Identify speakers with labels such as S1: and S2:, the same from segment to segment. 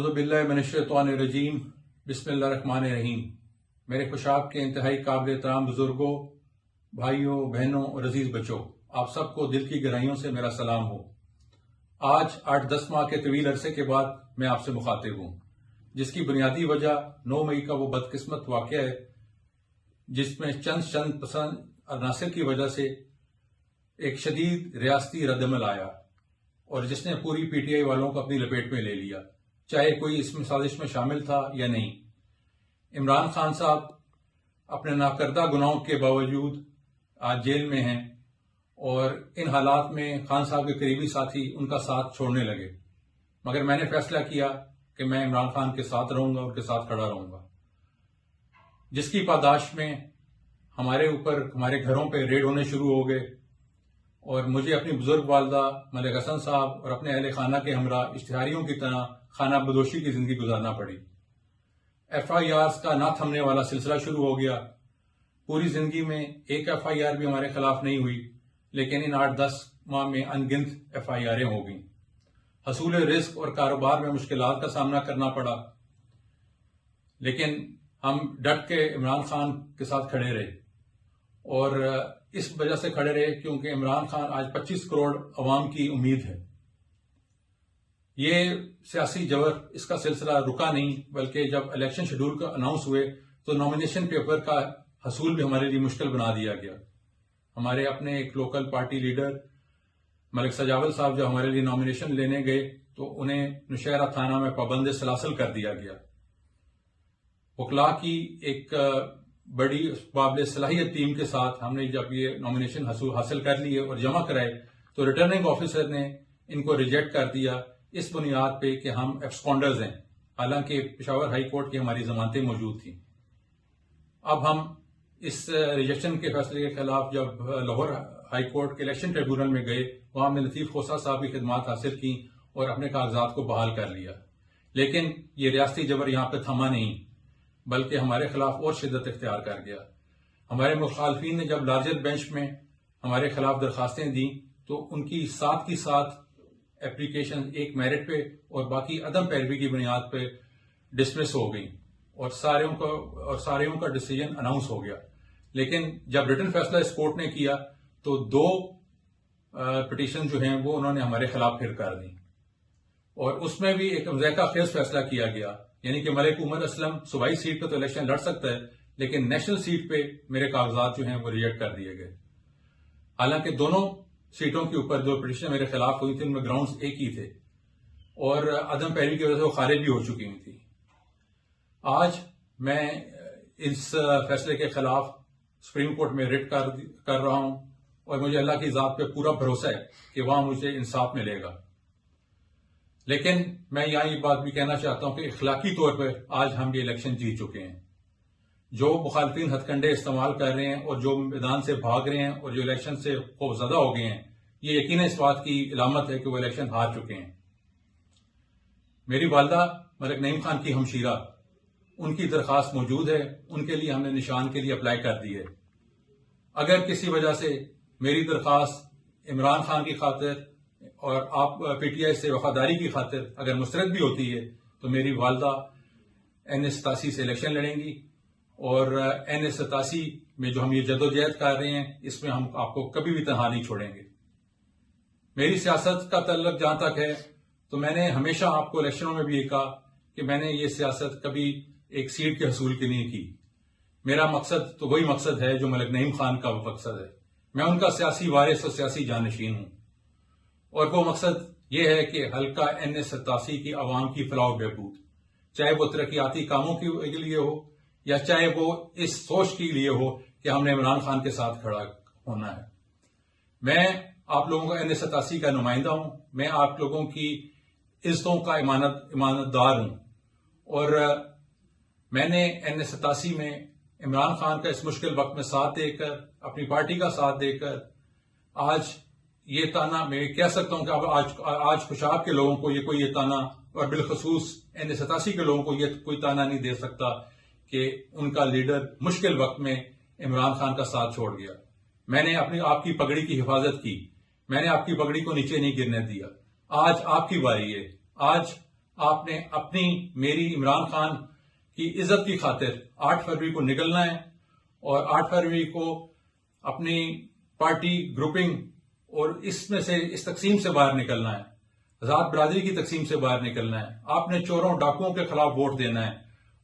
S1: اعوذ باللہ من الشیطان الرجیم بسم اللہ الرحمن الرحیم۔ میرے خوشاب کے انتہائی قابل احترام بزرگوں، بھائیوں، بہنوں اور عزیز بچوں، آپ سب کو دل کی گہرائیوں سے میرا سلام ہو۔ آج 8-10 ماہ کے طویل عرصے کے بعد میں آپ سے مخاطب ہوں، جس کی بنیادی وجہ 9 مئی کا وہ بدقسمت واقعہ ہے جس میں چند پسند عناصر کی وجہ سے ایک شدید ریاستی ردعمل آیا اور جس نے پوری پی ٹی آئی والوں کو اپنی لپیٹ میں لے لیا، چاہے کوئی اس میں سازش میں شامل تھا یا نہیں۔ عمران خان صاحب اپنے ناکردہ گناہوں کے باوجود آج جیل میں ہیں اور ان حالات میں خان صاحب کے قریبی ساتھی ان کا ساتھ چھوڑنے لگے، مگر میں نے فیصلہ کیا کہ میں عمران خان کے ساتھ رہوں گا، ان کے ساتھ کھڑا رہوں گا، جس کی پاداش میں ہمارے اوپر ہمارے گھروں پہ ریڈ ہونے شروع ہو گئے اور مجھے اپنی بزرگ والدہ ملک حسن صاحب اور اپنے اہل خانہ کے ہمراہ اشتہاریوں کی طرح خانہ بدوشی کی زندگی گزارنا پڑی۔ ایف آئی آرز کا نہ تھمنے والا سلسلہ شروع ہو گیا۔ پوری زندگی میں ایک ایف آئی آر بھی ہمارے خلاف نہیں ہوئی، لیکن ان 8-10 ماہ میں ان گنت ایف آئی آریں ہو گئیں۔ حصول رزق اور کاروبار میں مشکلات کا سامنا کرنا پڑا، لیکن ہم ڈٹ کے عمران خان کے ساتھ کھڑے رہے اور اس وجہ سے کھڑے رہے کیونکہ عمران خان آج 25 کروڑ عوام کی امید ہے۔ یہ سیاسی جبر اس کا سلسلہ رکا نہیں، بلکہ جب الیکشن شیڈول کا اناؤنس ہوئے تو نامینیشن پیپر کا حصول بھی ہمارے لیے مشکل بنا دیا گیا۔ ہمارے اپنے ایک لوکل پارٹی لیڈر ملک سجاول صاحب جو ہمارے لیے نامینیشن لینے گئے تو انہیں نوشہرہ تھانہ میں پابند سلاسل کر دیا گیا۔ وکلاء کی ایک بڑی قابل صلاحیت ٹیم کے ساتھ ہم نے جب یہ نامینیشن حاصل کر لیے اور جمع کرائے تو ریٹرننگ آفیسر نے ان کو ریجیکٹ کر دیا اس بنیاد پہ کہ ہم ایبسکونڈرز ہیں، حالانکہ پشاور ہائی کورٹ کی ہماری ضمانتیں موجود تھیں۔ اب ہم اس ریجیکشن کے فیصلے کے خلاف جب لاہور ہائی کورٹ کے الیکشن ٹریبیونل میں گئے، وہاں ہم نے لطیف خوسا صاحب کی خدمات حاصل کی اور اپنے کاغذات کو بحال کر لیا، لیکن یہ ریاستی جبر یہاں پہ تھما نہیں، بلکہ ہمارے خلاف اور شدت اختیار کر گیا۔ ہمارے مخالفین نے جب لارجر بینچ میں ہمارے خلاف درخواستیں دیں تو ان کی ساتھ اپلیکیشن ایک میرٹ پہ اور باقی عدم پیروی کی بنیاد پہ ڈسمس ہو گئی اور ساریوں کا ڈیسیجن اناؤنس ہو گیا۔ لیکن جب ریٹن فیصلہ اس کورٹ نے کیا تو 2 پٹیشن جو ہیں وہ انہوں نے ہمارے خلاف پھر کر دی اور اس میں بھی ایک ذائقہ خیز فیصلہ کیا گیا، یعنی کہ ملک عمر اسلم صوبائی سیٹ پہ تو الیکشن لڑ سکتا ہے، لیکن نیشنل سیٹ پہ میرے کاغذات جو ہیں وہ ریجیکٹ کر دیے گئے، حالانکہ دونوں سیٹوں کے اوپر جو پٹیشن میرے خلاف ہوئی تھی ان میں گراؤنڈز ایک ہی تھے اور عدم پیروی کی وجہ سے وہ خارج بھی ہو چکی ہوئی تھی۔ آج میں اس فیصلے کے خلاف سپریم کورٹ میں ریٹ کر رہا ہوں اور مجھے اللہ کی ذات پہ پورا بھروسہ ہے کہ وہاں مجھے انصاف ملے گا، لیکن میں یہاں یہ بات بھی کہنا چاہتا ہوں کہ اخلاقی طور پر آج ہم یہ الیکشن جیت چکے ہیں۔ جو مخالفین ہتھ کنڈے استعمال کر رہے ہیں اور جو میدان سے بھاگ رہے ہیں اور جو الیکشن سے خوف زدہ ہو گئے ہیں، یہ یقیناً اس بات کی علامت ہے کہ وہ الیکشن ہار چکے ہیں۔ میری والدہ ملک نعیم خان کی ہمشیرہ، ان کی درخواست موجود ہے، ان کے لیے ہم نے نشان کے لیے اپلائی کر دی ہے۔ اگر کسی وجہ سے میری درخواست عمران خان کی خاطر اور آپ پی ٹی آئی سے وفاداری کی خاطر اگر مسترد بھی ہوتی ہے تو میری والدہ N87 سے الیکشن لڑیں گی اور N87 میں جو ہم یہ جدوجہد کر رہے ہیں اس میں ہم آپ کو کبھی بھی تنہا نہیں چھوڑیں گے۔ میری سیاست کا تعلق جہاں تک ہے تو میں نے ہمیشہ آپ کو الیکشنوں میں بھی یہ کہا کہ میں نے یہ سیاست کبھی ایک سیٹ کے حصول کی نہیں کی۔ میرا مقصد تو وہی مقصد ہے جو ملک نعیم خان کا مقصد ہے، میں ان کا سیاسی وارث اور سیاسی جانشین ہوں، اور وہ مقصد یہ ہے کہ حلقہ N87 کی عوام کی فلاح و بہبود، چاہے وہ ترقیاتی کاموں کے لیے ہو یا چاہے وہ اس سوچ کے لیے ہو کہ ہم نے عمران خان کے ساتھ کھڑا ہونا ہے۔ میں آپ لوگوں کا N87 کا نمائندہ ہوں، میں آپ لوگوں کی عزتوں کا امانت دار ہوں، اور میں نے N87 میں عمران خان کا اس مشکل وقت میں ساتھ دے کر، اپنی پارٹی کا ساتھ دے کر، آج یہ تانا میں کہہ سکتا ہوں کہ آج خوشاب کے لوگوں کو یہ تانا، اور بالخصوص N87 کے لوگوں کو یہ کوئی تانا نہیں دے سکتا کہ ان کا لیڈر مشکل وقت میں عمران خان کا ساتھ چھوڑ گیا۔ میں نے آپ کی پگڑی کی حفاظت کی، میں نے آپ کی پگڑی کو نیچے نہیں گرنے دیا۔ آج آپ کی باری ہے، آج آپ نے اپنی میری عمران خان کی عزت کی خاطر 8 فروری کو نکلنا ہے اور 8 فروری کو اپنی پارٹی گروپنگ اور اس میں سے اس تقسیم سے باہر نکلنا ہے، ذات برادری کی تقسیم سے باہر نکلنا ہے. آپ نے چوروں ڈاکوؤں کے خلاف ووٹ دینا ہے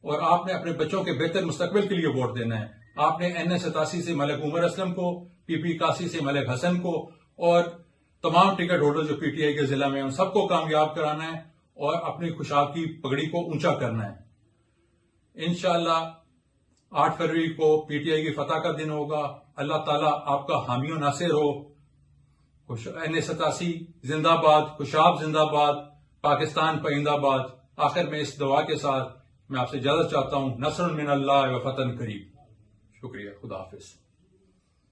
S1: اور آپ نے اپنے بچوں کے بہتر مستقبل کے لیے ووٹ دینا ہے. آپ نے NS87 سے ملک عمر اسلم کو، PP 81 سے ملک حسن کو اور تمام ٹکٹ ہولڈر جو PTI کے ضلع میں ہیں ان سب کو کامیاب کرانا ہے اور اپنی خوشاب کی پگڑی کو اونچا کرنا ہے. انشاءاللہ 8 فروری کو PTI کی فتح کا دن ہوگا. اللہ تعالیٰ آپ کا حامی و ناصر ہو. NS87 زندہ باد، خوشاب زندہ باد، پاکستان پائندہ باد. آخر میں اس دعا کے ساتھ میں آپ سے اجازت چاہتا ہوں. نصر من اللہ و فتح قریب. شکریہ. خدا حافظ.